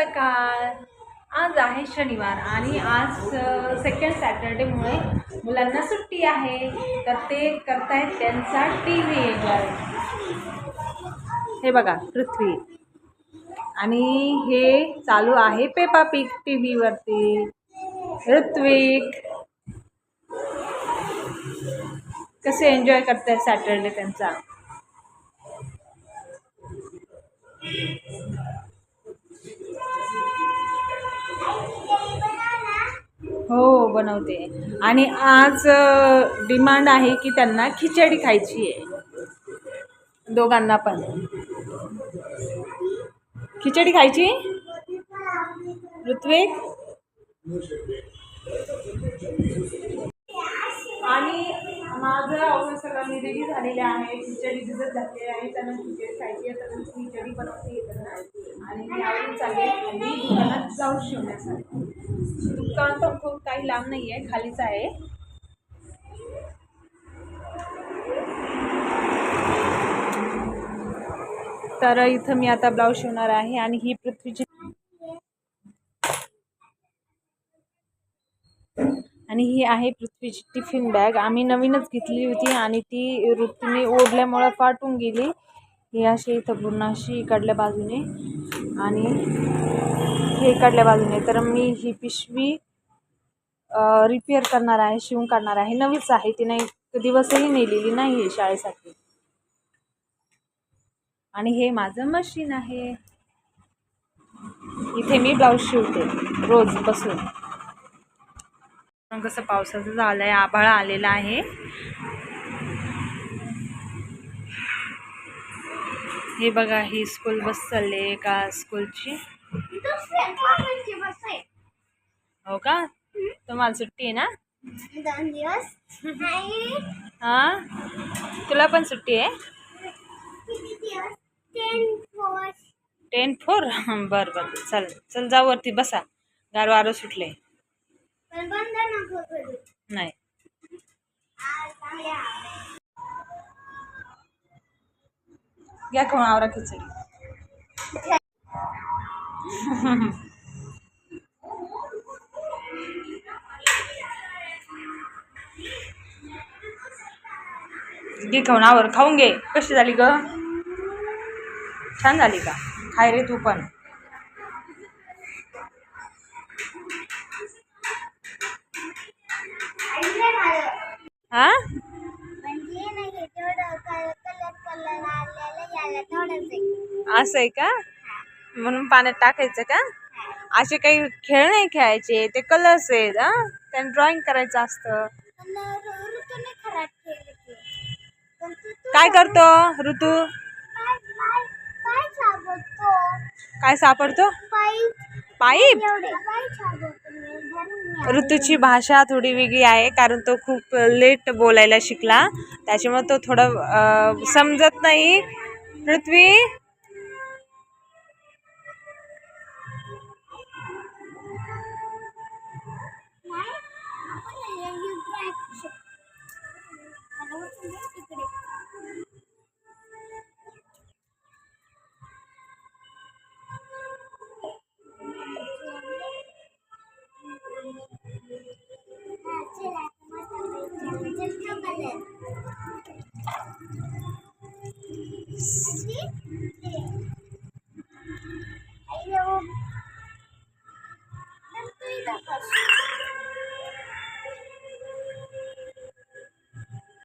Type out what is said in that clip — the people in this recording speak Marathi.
सकाळ. आज आहे शनिवार आणि आज सेकंड सॅटर्डेमुळे मुलांना सुट्टी आहे, तर ते करतायत त्यांचा TV एन्जॉय. हे बघा पृथ्वी आणि हे चालू आहे पेपा पिग TV वरती. ऋत्विक कसे एन्जॉय करतायत सॅटर्डे त्यांचा. हो बनवते. आणि आज डिमांड आहे की त्यांना खिचडी खायची आहे, दोघांना पण खिचडी खायची. ऋत्विक आणि माझं आवडून सगळं मी रेडी झालेले आहे. खिचडी भिजत घातलेली आहे, त्यांना खिचडी खायची आहे, तर खिचडी बनवते येतं. आणि मी आवडून चालले खाली दुकानात ब्लाऊज शिवण्यासाठी. दुकान तर खूप काही लांब नाही आहे, खालीच आहे. तर इथं मी आता ब्लाऊज शिवणार आहे. आणि ही पृथ्वीची आणि ही आहे पृथ्वीची टिफिन बॅग. आम्ही नवीनच घेतली होती आणि ती ऋतूने ओढल्यामुळे फाटून गेली. ही अशी इथं पूर्ण अशी इकडल्या बाजूने आणि हे इकडल्या बाजूने. तर मी ही पिशवी रिपेअर करणार आहे, शिवून काढणार आहे. नवीच आहे ती, नाही दिवसही नेलेली नाही आहे शाळेसाठी. आणि हे माझं मशीन आहे, इथे मी ब्लाऊज शिवते रोज बसून. कसं पावसाचं झालंय, आभाळ आलेला आहे. हे बघा ही स्कूल बस चालली का स्कूलची. हो का, तुम्हाला सुट्टी आहे ना 2 दिवस. हा तुला पण सुट्टी आहे. 10-4 बर बर चल चल जाऊ वरती बसा, गार वारं सुटले. नाही घ्या खाऊन आवरा खिचडी. घे खाऊन आवर, खाऊन घे. कशी झाली ग, छान झाली का. खाय रे तू पण. हा असं आहे का, म्हणून पाण्यात टाकायचं का. असे काही खेळ नाही खेळायचे, ते कलर्स आहेत. त्यांनी ड्रॉइंग करायचं असतं. काय करतो ऋतू, काय सापडतो. पाईप. ऋतूची भाषा थोडी वेगळी आहे, कारण तो खूप लेट बोलायला शिकला, त्याच्यामुळे तो थोडं समजत नाही. पृथ्वी